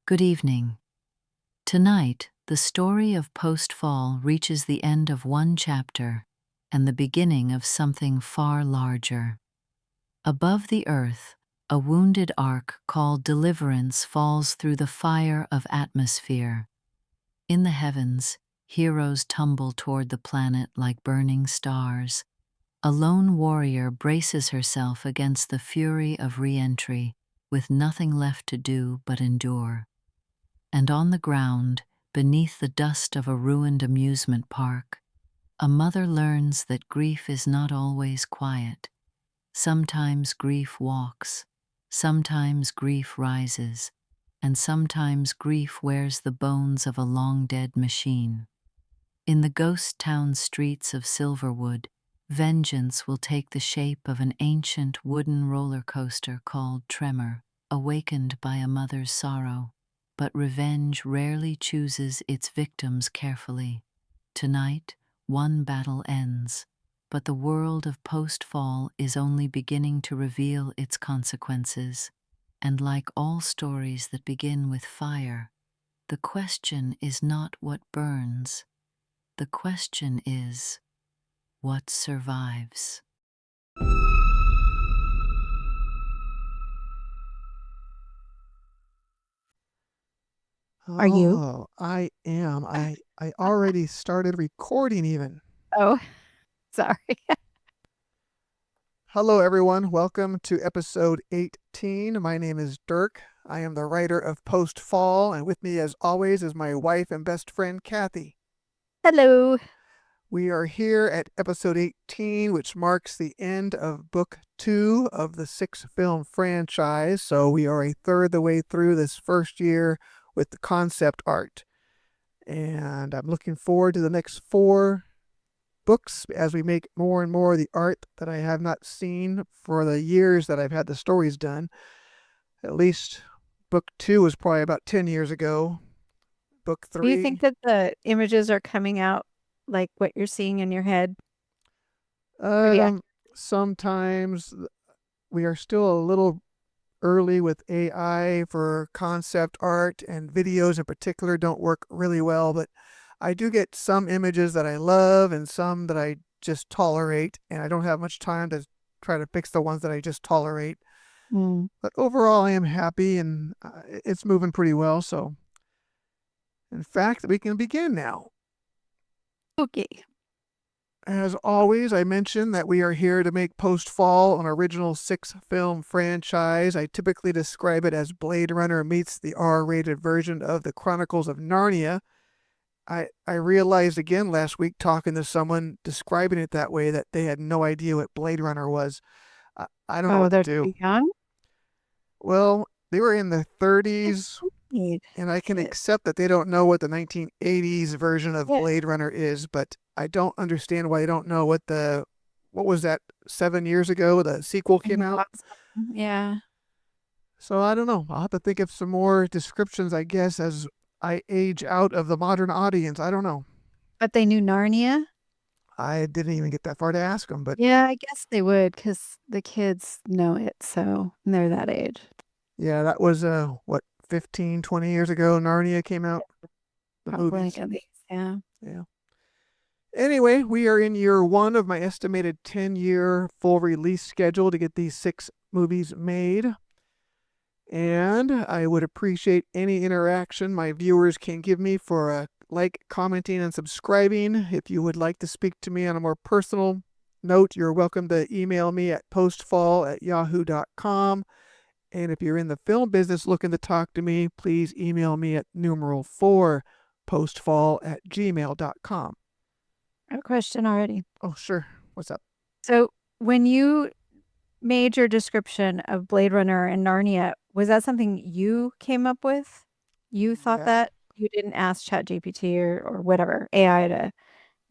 Good evening. Tonight, the story of Postfall reaches the end of one chapter and the beginning of something far larger. Above the earth, a wounded ark called Deliverance falls through the fire of atmosphere. In the heavens, heroes tumble toward the planet like burning stars. A lone warrior braces herself against the fury of re-entry, with nothing left to do but endure. And on the ground, beneath the dust of a ruined amusement park, a mother learns that grief is not always quiet. Sometimes grief walks, sometimes grief rises, and sometimes grief wears the bones of a long-dead machine. In the ghost town streets of Silverwood, vengeance will take the shape of an ancient wooden roller coaster called Tremor, awakened by a mother's sorrow. But revenge rarely chooses its victims carefully. Tonight, one battle ends, but the world of Postfall is only beginning to reveal its consequences. And like all stories that begin with fire, the question is not what burns. The question is, what survives? Are you? Oh, I am. I already started recording even. Oh, sorry. Hello everyone. Welcome to episode 18. My name is Dirk. I am the writer of Post Fall, and with me as always is my wife and best friend Kathy. Hello. We are here at episode 18, which marks the end of book 2 of the 6-film franchise. So we are a third of the way through this first year with the concept art. And I'm looking forward to the next 4 books as we make more and more of the art that I have not seen for the years that I've had the stories done. At least book 2 was probably about 10 years ago. Book Do you think 3, that the images are coming out like what you're seeing in your head? Pretty accurate. sometimes we are still a little early with AI for concept art, and videos in particular don't work really well, but I do get some images that I love and some that I just tolerate, and I don't have much time to try to fix the ones that I just tolerate. But overall, I am happy, and it's moving pretty well. So, in fact, we can begin now. Okay. As always, I mention that we are here to make Post Fall an original 6-film franchise. I typically describe it as Blade Runner meets the R-rated version of the Chronicles of Narnia. I realized again last week talking to someone describing it that way that they had no idea what Blade Runner was. I don't know Oh, what to they're do. too young? Well, they were in the 30s, Need and I can kids. accept that they don't know what the 1980s version of Yeah. Blade Runner is, but I don't understand why they don't know what was that 7 years ago the sequel came out. Yeah. So I don't know. I'll have to think of some more descriptions, I guess, as I age out of the modern audience. I don't know. But they knew Narnia? I didn't even get that far to ask them, but Yeah, I guess they would because the kids know it, so they're that age. yeah, that was what, 15, 20 years ago Narnia came out, the Probably movies. at least. Yeah. Yeah. Anyway, we are in year 1 of my estimated 10-year full release schedule to get these 6 movies made. And I would appreciate any interaction my viewers can give me for like, commenting, and subscribing. If you would like to speak to me on a more personal note, you're welcome to email me at postfall@yahoo.com. And if you're in the film business looking to talk to me, please email me at numeral 4 postfall@gmail.com. I have a question already. Oh, sure. What's up? So when you made your description of Blade Runner and Narnia, was that something you came up with? You thought Yeah. that? You didn't ask ChatGPT or whatever AI to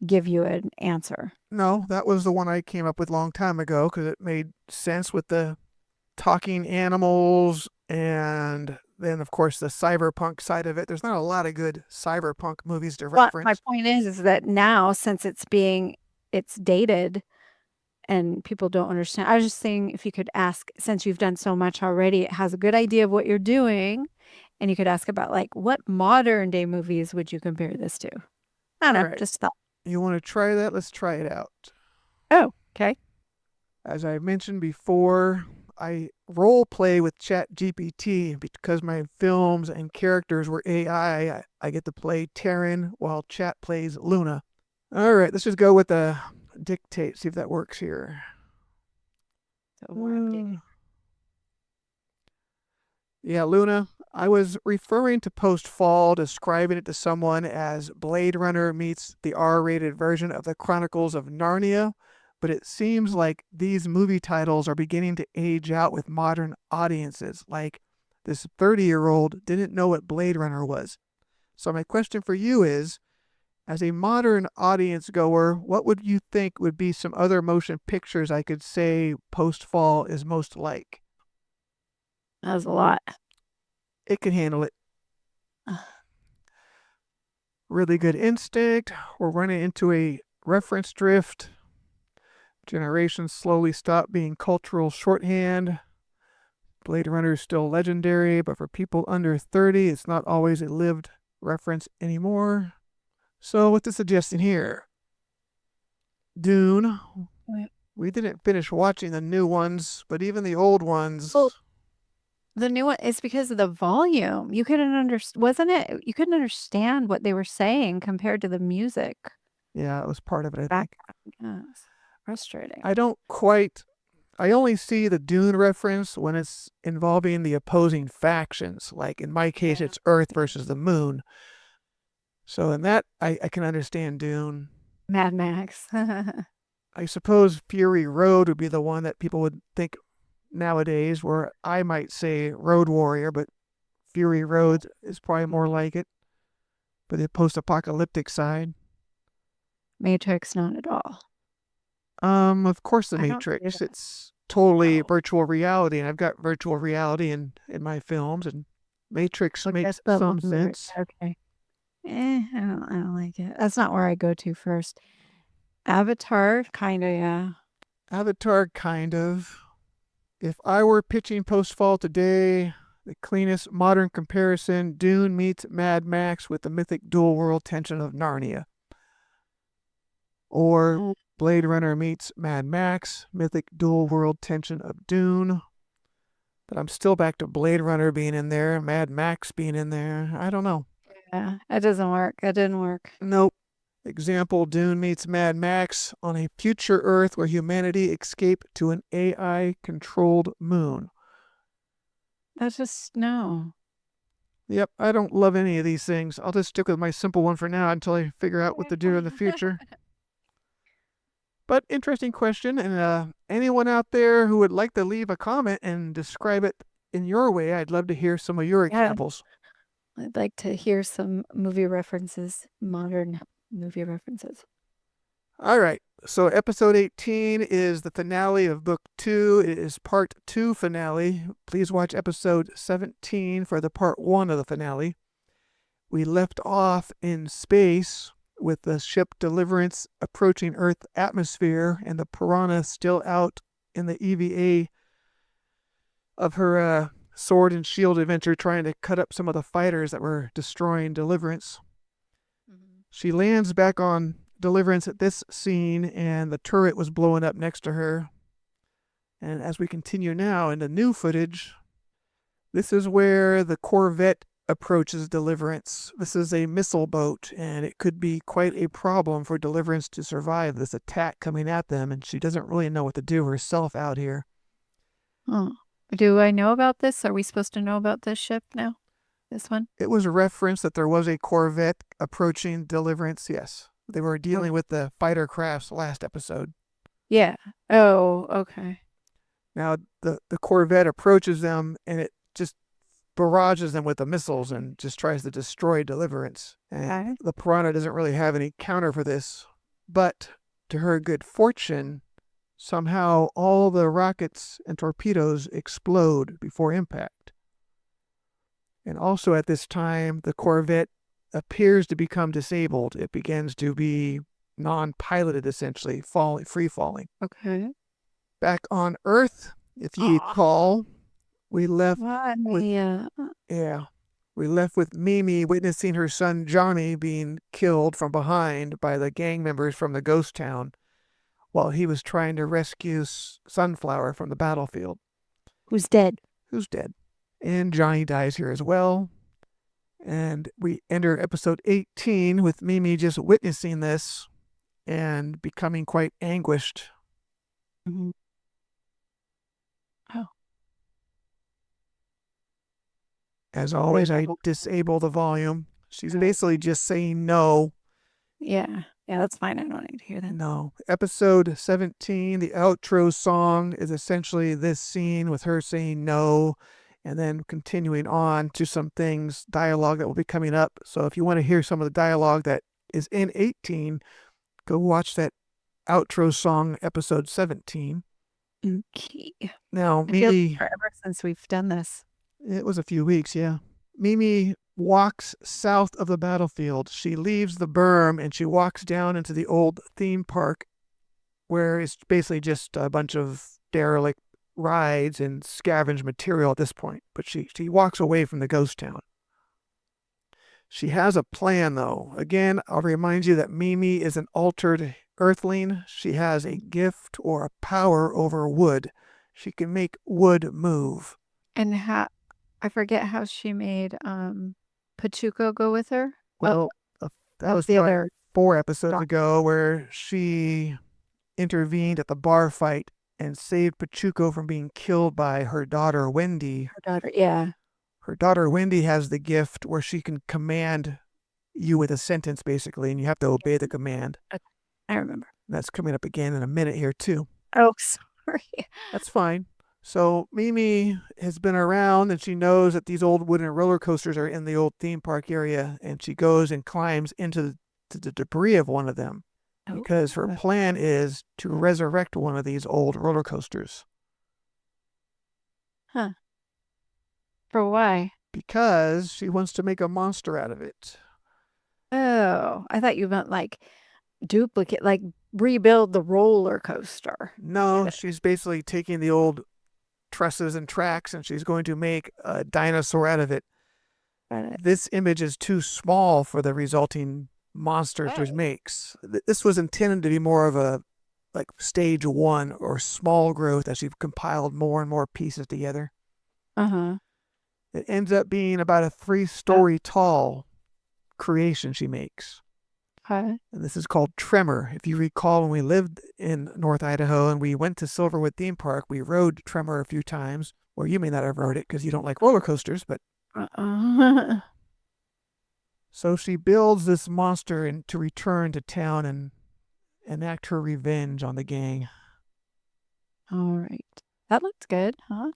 give you an answer. No, that was the one I came up with a long time ago because it made sense with the talking animals, and then, of course, the cyberpunk side of it. There's not a lot of good cyberpunk movies to Well, my reference. point is that now since it's dated and people don't understand. I was just saying if you could ask, since you've done so much already, it has a good idea of what you're doing And you could ask about like, what modern day movies would you compare this to? I don't know, Alright. just thought. You want to try that? Let's try it out. Oh, okay. As I mentioned before, I role play with ChatGPT because my films and characters were AI. I get to play Taryn while Chat plays Luna. All right, let's just go with the dictate, see if that works here. So Yeah, Luna, I was referring to Post-Fall, describing it to someone as Blade Runner meets the R-rated version of the Chronicles of Narnia, but it seems like these movie titles are beginning to age out with modern audiences. Like, this 30-year-old didn't know what Blade Runner was. So my question for you is, as a modern audience goer, what would you think would be some other motion pictures I could say Post-Fall is most like? that was a lot. It can handle it. Really Good Instinct. We're running into a reference drift. Generations slowly stop being cultural shorthand. Blade Runner is still legendary, but for people under 30, it's not always a lived reference anymore. So what's it suggesting here? Dune. We didn't finish watching the new ones, but even the old ones. Well, the new one is because of the volume. You couldn't understand, wasn't it? You couldn't understand what they were saying compared to the music. Yeah, it was part of it, I think. Background. Yes. Frustrating. I only see the Dune reference when it's involving the opposing factions. Like in my case, it's Earth versus the moon. So in that, I can understand Dune. Mad Max. I suppose Fury Road would be the one that people would think nowadays, where I might say Road Warrior, but Fury Road is probably more like it for the post-apocalyptic side. Matrix, not at all. Of course, the I don't see Matrix. that. It's totally virtual reality, and I've got virtual reality in my films, and Matrix Look, makes that's the some one sense. Okay. I don't like it. That's not where I go to first. Avatar, kinda, yeah. Avatar, kind of. If I were pitching Post-Fall today, the cleanest modern comparison, Dune meets Mad Max with the mythic dual world tension of Narnia. Or Blade Runner meets Mad Max, mythic dual world tension of Dune. But I'm still back to Blade Runner being in there, Mad Max being in there. I don't know. Yeah, that doesn't work. That didn't work. Nope. Example, Dune meets Mad Max on a future Earth where humanity escaped to an AI-controlled moon. That's just, no. Yep, I don't love any of these things. I'll just stick with my simple one for now until I figure out what to do in the future. But interesting question, and anyone out there who would like to leave a comment and describe it in your way, I'd love to hear some of your examples. I'd like to hear some movie references, modern movie references. All right, so episode 18 is the finale of book 2. It is part 2 finale. Please watch episode 17 for the part 1 of the finale. We left off in space with the ship Deliverance approaching Earth atmosphere and the Piranha still out in the EVA of her sword and shield adventure trying to cut up some of the fighters that were destroying Deliverance. She lands back on Deliverance at this scene and the turret was blowing up next to her. And as we continue now in the new footage, this is where the Corvette approaches Deliverance. This is a missile boat, and it could be quite a problem for Deliverance to survive this attack coming at them, and she doesn't really know what to do herself out here. Oh. Do I know about this? Are we supposed to know about this ship now? This one? It was referenced that there was a Corvette approaching Deliverance, yes. They were dealing with the fighter crafts last episode. Yeah. Oh, okay. Now, the Corvette approaches them, and it just barrages them with the missiles and just tries to destroy Deliverance. And the Piranha doesn't really have any counter for this. But to her good fortune, somehow all the rockets and torpedoes explode before impact. And also at this time, the Corvette appears to become disabled. It begins to be non-piloted, essentially, free falling. Okay. Back on Earth, if you recall, we left with, We left with Mimi witnessing her son Johnny being killed from behind by the gang members from the ghost town while he was trying to rescue Sunflower from the battlefield. Who's dead? Who's dead. And Johnny dies here as well. And we enter episode 18 with Mimi just witnessing this and becoming quite anguished. Mm-hmm. Oh. As always, I disable the volume. She's basically just saying no. Yeah. Yeah, that's fine. I don't need to hear that. No. Episode 17, the outro song is essentially this scene with her saying no and then continuing on to some things, dialogue that will be coming up. So if you want to hear some of the dialogue that is in 18, go watch that outro song, episode 17. Okay. Now, Mimi, Mimi, forever since we've done this. It was a few weeks, yeah. Mimi walks south of the battlefield. She leaves the berm and she walks down into the old theme park where it's basically just a bunch of derelict rides and scavenged material at this point. But she walks away from the ghost town. She has a plan, though. Again, I'll remind you that Mimi is an altered earthling. She has a gift or a power over wood. She can make wood move. And I forget how she made Pachuco go with her. Well, that was the other 4 episodes ago where she intervened at the bar fight and saved Pachuco from being killed by her daughter, Wendy. Her daughter, yeah. Her daughter, Wendy, has the gift where she can command you with a sentence, basically, and you have to obey the command. I remember. That's coming up again in a minute here, too. Oh, sorry. That's fine. So Mimi has been around and she knows that these old wooden roller coasters are in the old theme park area, and she goes and climbs into the debris of one of them because her plan is to resurrect one of these old roller coasters. Huh. For why? Because she wants to make a monster out of it. Oh, I thought you meant like duplicate, like rebuild the roller coaster. No, she's basically taking the old trusses and tracks and she's going to make a dinosaur out of it. This image is too small for the resulting monster she makes. This was intended to be more of a like stage 1 or small growth as she's compiled more and more pieces together. It ends up being about a 3-story tall creation she makes. And this is called Tremor. If you recall, when we lived in North Idaho and we went to Silverwood Theme Park, we rode Tremor a few times. Or you may not have rode it because you don't like roller coasters, but... So she builds this monster to return to town and enact her revenge on the gang. All right. That looked good, huh?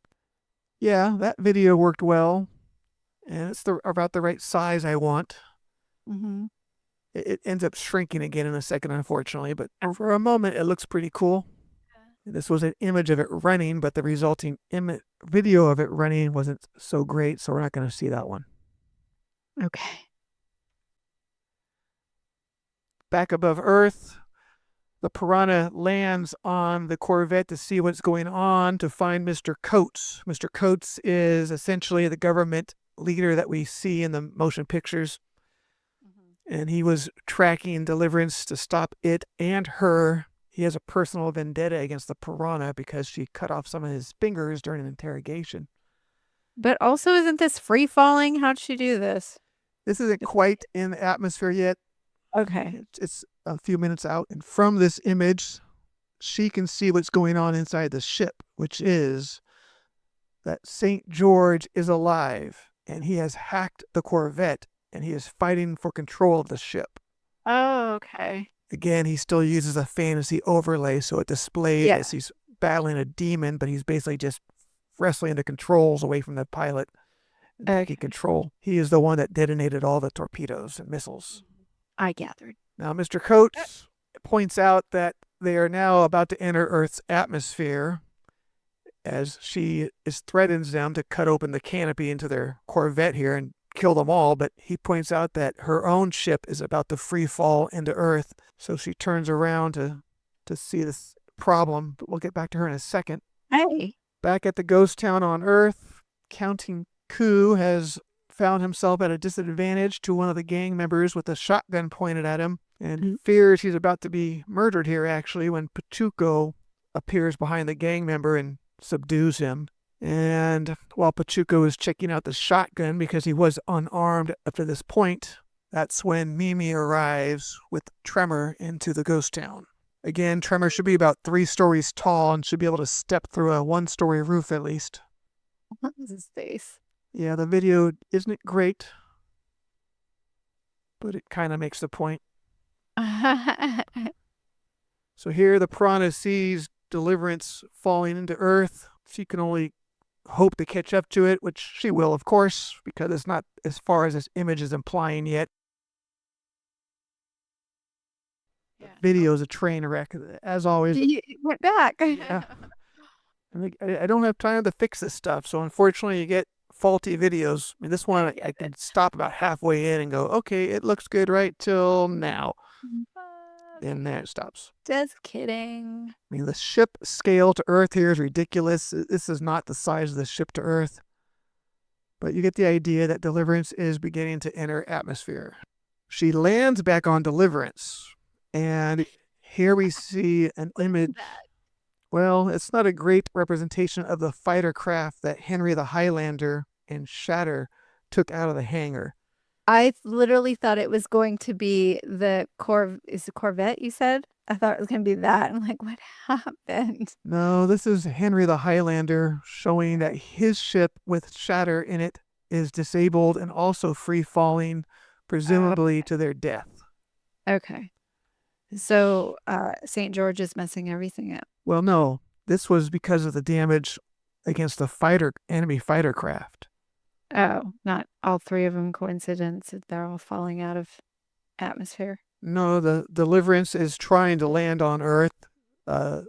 Yeah, that video worked well. And it's about the right size I want. It ends up shrinking again in a second, unfortunately, but for a moment, it looks pretty cool. This was an image of it running, but the resulting video of it running wasn't so great, so we're not going to see that one. Okay. Back above Earth, the Piranha lands on the Corvette to see what's going on, to find Mr. Coates. Mr. Coates is essentially the government leader that we see in the motion pictures. And he was tracking Deliverance to stop it and her. He has a personal vendetta against the Piranha because she cut off some of his fingers during an interrogation. But also, isn't this free falling? How'd she do this? This isn't quite in the atmosphere yet. Okay. It's a few minutes out. And from this image, she can see what's going on inside the ship, which is that St. George is alive and he has hacked the Corvette. And he is fighting for control of the ship. Oh, okay. Again, he still uses a fantasy overlay, so it displays as he's battling a demon, but he's basically just wrestling the controls away from the pilot and taking control. He is the one that detonated all the torpedoes and missiles. I gathered. Now, Mr. Coates points out that they are now about to enter Earth's atmosphere as she threatens them to cut open the canopy into their Corvette here and kill them all, but he points out that her own ship is about to free fall into Earth, so she turns around to see this problem, but we'll get back to her in a second. Hey. Back at the ghost town on Earth, Counting Coup has found himself at a disadvantage to one of the gang members with a shotgun pointed at him and fears he's about to be murdered here, actually, when Pachuco appears behind the gang member and subdues him. And while Pachuco is checking out the shotgun because he was unarmed up to this point, that's when Mimi arrives with Tremor into the ghost town. Again, Tremor should be about 3 stories tall and should be able to step through a 1-story roof at least. What is his face? Yeah, the video isn't great, but it kind of makes the point. So here the piranha sees Deliverance falling into Earth. She can only hope to catch up to it, which she will, of course, because it's not as far as this image is implying yet. Yeah. Video is a train wreck, as always. He went back. Yeah. I don't have time to fix this stuff, so unfortunately you get faulty videos. I mean, this one I can stop about halfway in and go, okay, it looks good right till now. And there it stops. Just kidding. I mean, the ship scale to Earth here is ridiculous. This is not the size of the ship to Earth. But you get the idea that Deliverance is beginning to enter atmosphere. She lands back on Deliverance. And here we see an image. Well, it's not a great representation of the fighter craft that Henry the Highlander and Shatter took out of the hangar. I literally thought it was going to be the Corvette, you said? I thought it was going to be that. I'm like, what happened? No, this is Henry the Highlander showing that his ship with Shatter in it is disabled and also free falling, presumably to their death. Okay. So St. George is messing everything up. Well, no. This was because of the damage against the enemy fighter craft. Oh, not all 3 of them coincidence. They're all falling out of atmosphere. No, the Deliverance is trying to land on Earth.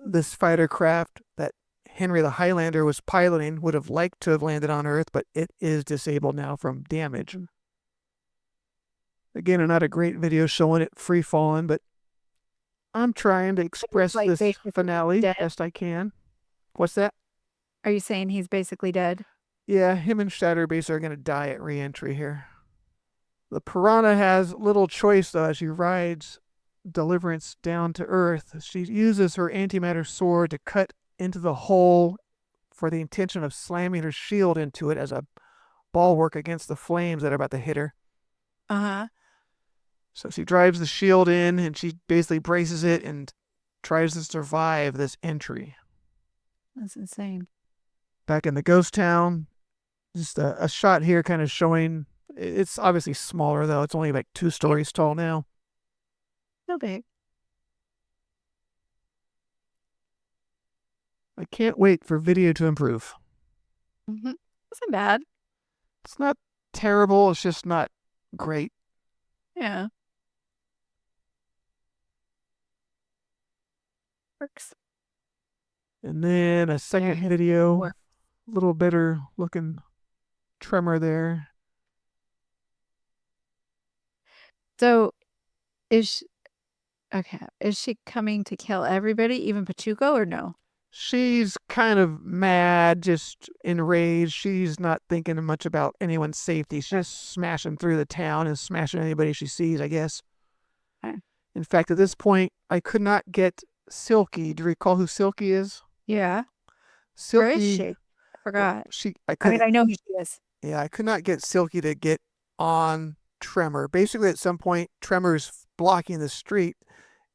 This fighter craft that Henry the Highlander was piloting would have liked to have landed on Earth, but it is disabled now from damage. Again, not a great video showing it free falling, but I'm trying to express this finale best I can. What's that? Are you saying he's basically dead? Yeah, him and Shatterbase are going to die at re-entry here. The piranha has little choice, though, as she rides Deliverance down to Earth. She uses her antimatter sword to cut into the hole for the intention of slamming her shield into it as a bulwark against the flames that are about to hit her. Uh-huh. So she drives the shield in, and she basically braces it and tries to survive this entry. That's insane. Back in the ghost town, just a shot here kind of showing, it's obviously smaller though, it's only like 2 stories tall now. So big. I can't wait for video to improve. Wasn't bad. It's not terrible, it's just not great. Yeah. Works. And then a second video, a little better looking Tremor there. So is she coming to kill everybody, even Pachuco, or no? She's kind of mad, just enraged. She's not thinking much about anyone's safety. She's just smashing through the town and smashing anybody she sees, I guess. Okay. In fact, at this point, I could not get Silky. Do you recall who Silky is? Yeah. Silky. Where is she? I forgot. I know who she is. Yeah, I could not get Silky to get on Tremor. Basically, at some point, Tremor's blocking the street,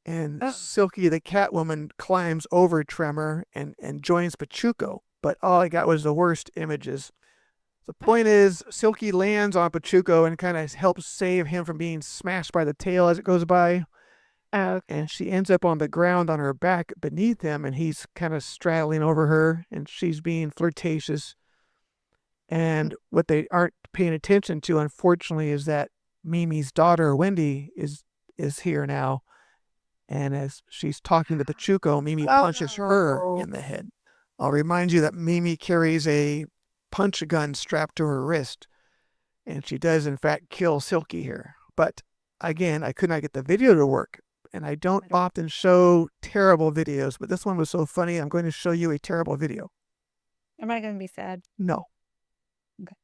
and Silky, the Catwoman, climbs over Tremor and joins Pachuco. But all I got was the worst images. The point is, Silky lands on Pachuco and kind of helps save him from being smashed by the tail as it goes by. And she ends up on the ground on her back beneath him, and he's kind of straddling over her, and she's being flirtatious. And what they aren't paying attention to, unfortunately, is that Mimi's daughter, Wendy, is here now. And as she's talking to Pachuco, Mimi punches her in the head. I'll remind you that Mimi carries a punch gun strapped to her wrist, and she does, in fact, kill Silky here. But again, I could not get the video to work. And I don't often show terrible videos, but this one was so funny, I'm going to show you a terrible video. Am I going to be sad? No. Okay.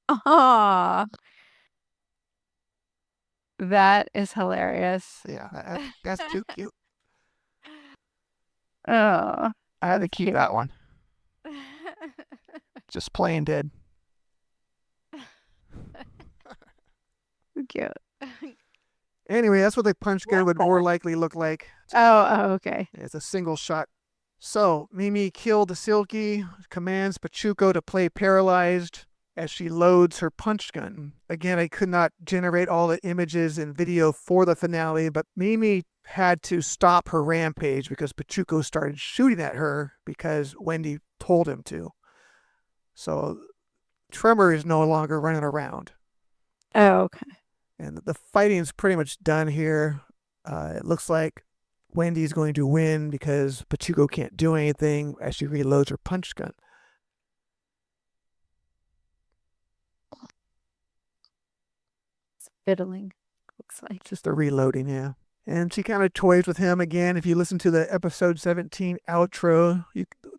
Aw. That is hilarious. Yeah, that's too cute. Oh, I had to that's keep cute. that one. Just plain dead. Cute. Anyway, that's what the punch gun would What's more that? likely look like. Oh, okay. It's a single shot. So, Mimi killed the Silky, commands Pachuco to play paralyzed as she loads her punch gun. Again, I could not generate all the images and video for the finale, but Mimi had to stop her rampage because Pachuco started shooting at her because Wendy told him to. So, Tremor is no longer running around. Oh, okay. And the fighting's pretty much done here. It looks like Wendy's going to win because Pachuco can't do anything as she reloads her punch gun. It's fiddling, looks like. Just the reloading, yeah. And she kind of toys with him again. If you listen to the episode 17 outro,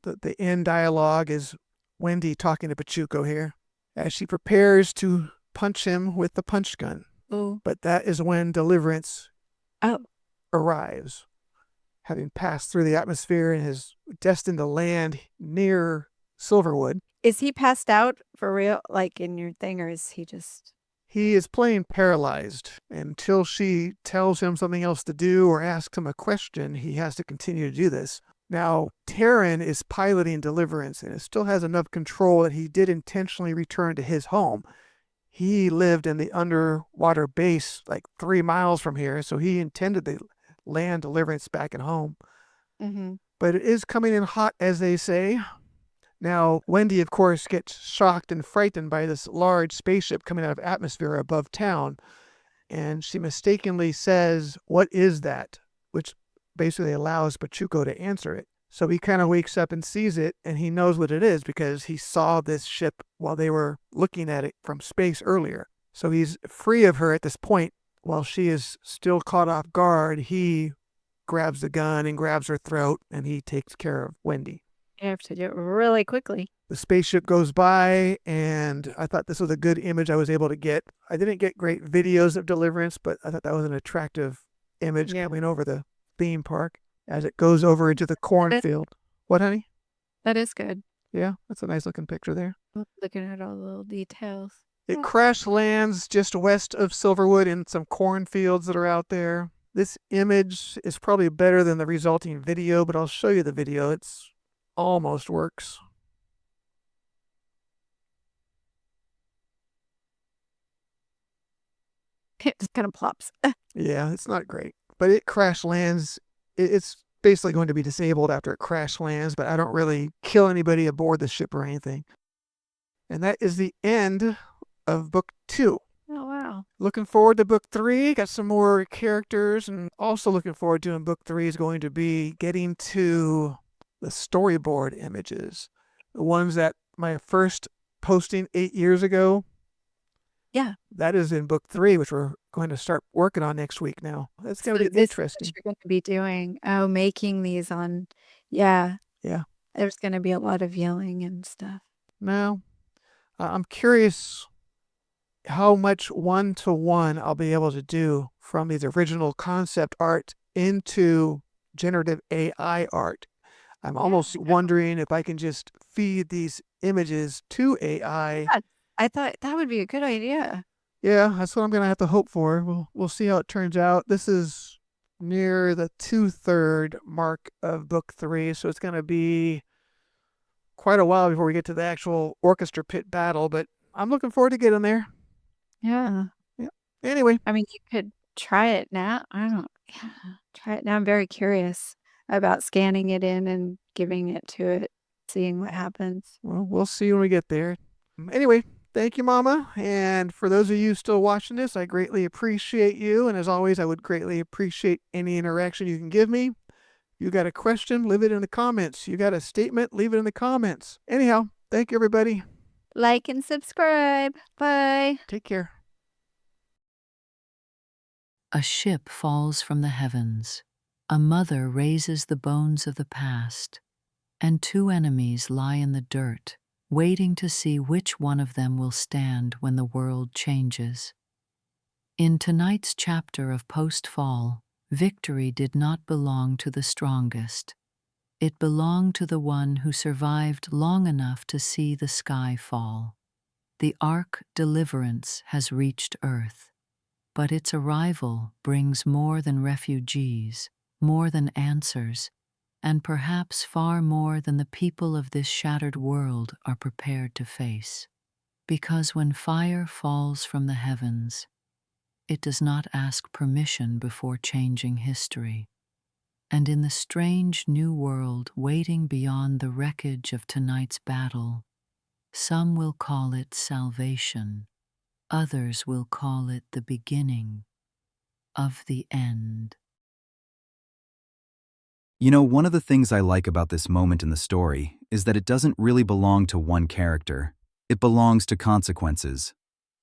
the end dialogue is Wendy talking to Pachuco here as she prepares to punch him with the punch gun. Ooh. But that is when Deliverance Oh. arrives, having passed through the atmosphere and is destined to land near Silverwood. Is he passed out for real, like in your thing, or is he just... He is playing paralyzed. Until she tells him something else to do or asks him a question, he has to continue to do this. Now, Taryn is piloting Deliverance and still has enough control that he did intentionally return to his home. He lived in the underwater base like 3 miles from here, so he intended to land Deliverance back at home. Mm-hmm. But it is coming in hot, as they say. Now, Wendy, of course, gets shocked and frightened by this large spaceship coming out of atmosphere above town. And she mistakenly says, "What is that?" Which basically allows Pachuco to answer it. So he kind of wakes up and sees it, and he knows what it is because he saw this ship while they were looking at it from space earlier. So he's free of her at this point. While she is still caught off guard, he grabs the gun and grabs her throat, and he takes care of Wendy. You have to do it really quickly. The spaceship goes by, and I thought this was a good image I was able to get. I didn't get great videos of Deliverance, but I thought that was an attractive image coming over the theme park as it goes over into the cornfield. What, honey? That is good. Yeah, that's a nice looking picture there. Looking at all the little details. It crash lands just west of Silverwood in some cornfields that are out there. This image is probably better than the resulting video, but I'll show you the video. It's almost works. It just kind of plops. Yeah, it's not great, but it crash lands. It's basically going to be disabled after it crash lands, but I don't really kill anybody aboard the ship or anything. And that is the end of book 2. Oh, wow. Looking forward to book 3. Got some more characters, and also looking forward to in book 3 is going to be getting to the storyboard images, the ones that my first posting 8 years ago. Yeah. That is in book 3, which we're going to start working on next week now. That's going to be interesting. You're going to be doing, making these on, yeah. Yeah. There's going to be a lot of yelling and stuff. Now, I'm curious how much one-to-one I'll be able to do from these original concept art into generative AI art. I'm almost wondering if I can just feed these images to AI. Yeah, I thought that would be a good idea. Yeah, that's what I'm going to have to hope for. We'll see how it turns out. This is near the 2/3 mark of book 3, so it's going to be quite a while before we get to the actual orchestra pit battle, but I'm looking forward to getting there. Yeah. Anyway. I mean, you could try it now. Try it now. I'm very curious about scanning it in and giving it to it, seeing what happens. Well, we'll see when we get there. Anyway, thank you, Mama. And for those of you still watching this, I greatly appreciate you. And as always, I would greatly appreciate any interaction you can give me. You got a question, leave it in the comments. You got a statement, leave it in the comments. Anyhow, thank you, everybody. Like and subscribe. Bye. Take care. A ship falls from the heavens. A mother raises the bones of the past, and 2 enemies lie in the dirt, waiting to see which one of them will stand when the world changes. In tonight's chapter of Post-Fall, victory did not belong to the strongest. It belonged to the one who survived long enough to see the sky fall. The Ark Deliverance has reached Earth, but its arrival brings more than refugees, more than answers, and perhaps far more than the people of this shattered world are prepared to face. Because when fire falls from the heavens, it does not ask permission before changing history. And in the strange new world waiting beyond the wreckage of tonight's battle, some will call it salvation, others will call it the beginning of the end. You know, one of the things I like about this moment in the story is that it doesn't really belong to one character. It belongs to consequences.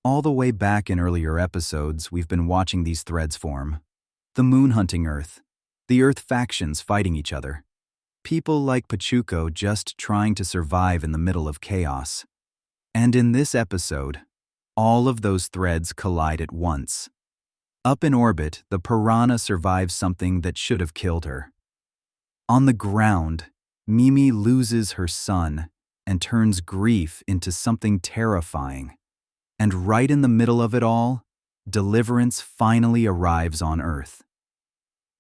All the way back in earlier episodes, we've been watching these threads form. The moon hunting Earth, the Earth factions fighting each other, people like Pachuco just trying to survive in the middle of chaos. And in this episode, all of those threads collide at once. Up in orbit, the piranha survives something that should have killed her. On the ground, Mimi loses her son and turns grief into something terrifying. And right in the middle of it all, Deliverance finally arrives on Earth.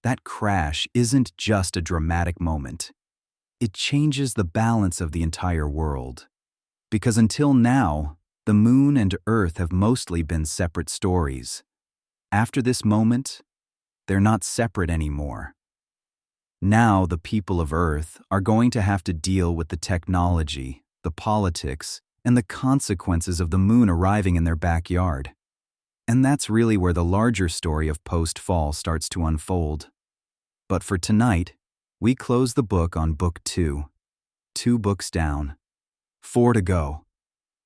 That crash isn't just a dramatic moment. It changes the balance of the entire world. Because until now, the moon and Earth have mostly been separate stories. After this moment, they're not separate anymore. Now the people of Earth are going to have to deal with the technology, the politics, and the consequences of the moon arriving in their backyard. And that's really where the larger story of Post-Fall starts to unfold. But for tonight, we close the book on Book 2. 2 books down. 4 to go.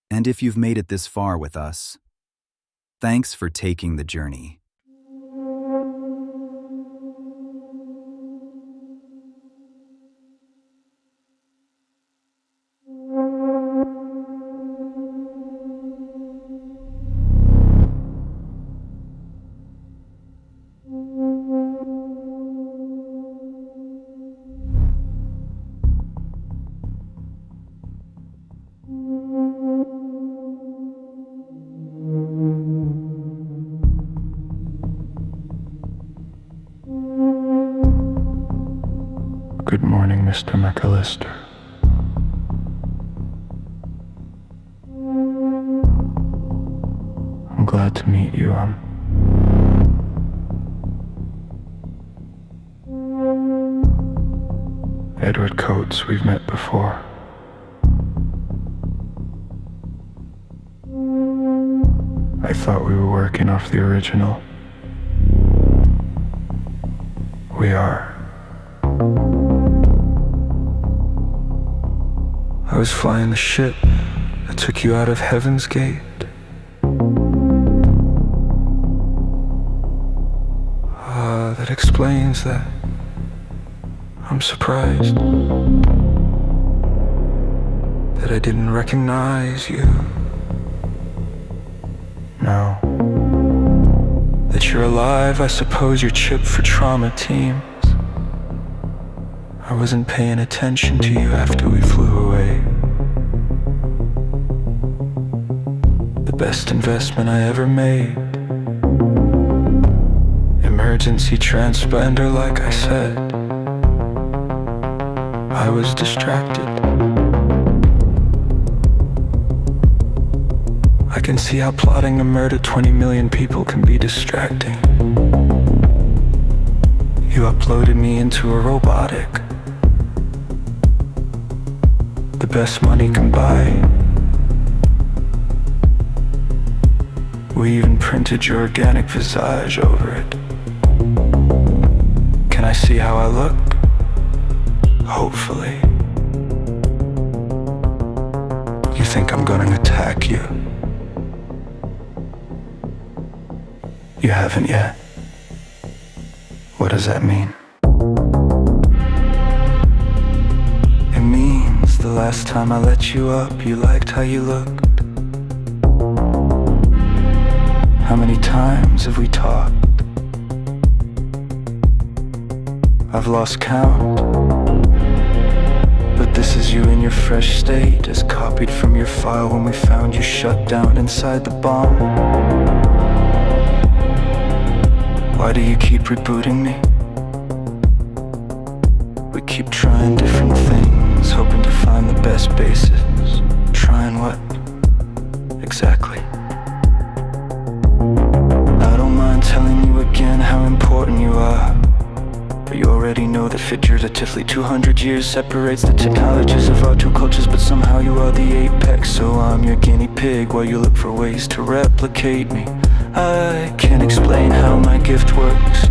And if you've made it this far with us, thanks for taking the journey. Good morning, Mr. McAllister. I'm glad to meet you. Edward Coates, we've met before. I thought we were working off the original. We are. I was flying the ship that took you out of Heaven's Gate. That explains that. I'm surprised that I didn't recognize you. Now that you're alive, I suppose you're chipped for trauma teams. I wasn't paying attention to you after we flew away. The best investment I ever made. Emergency transponder, like I said. I was distracted. I can see how plotting to murder 20 million people can be distracting. You uploaded me into a robotic. The best money can buy. We even printed your organic visage over it. Can I see how I look? Hopefully. You think I'm gonna attack you? You haven't yet. What does that mean? It means the last time I let you up, you liked how you looked. How many times have we talked? I've lost count, but this is you in your fresh state, as copied from your file when we found you shut down inside the bomb. Why do you keep rebooting me? We keep trying different things, hoping to find the best bases. Trying what? Exactly. I don't mind telling you again how important you are, but you already know that figuratively 200 years separates the technologies of our two cultures, but somehow you are the apex, so I'm your guinea pig while you look for ways to replicate me. I can't explain how my gift works,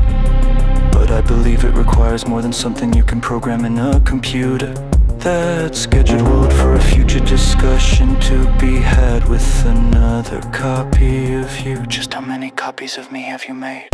but I believe it requires more than something you can program in a computer. That's scheduled for a future discussion to be had with another copy of you. Just how many copies of me have you made?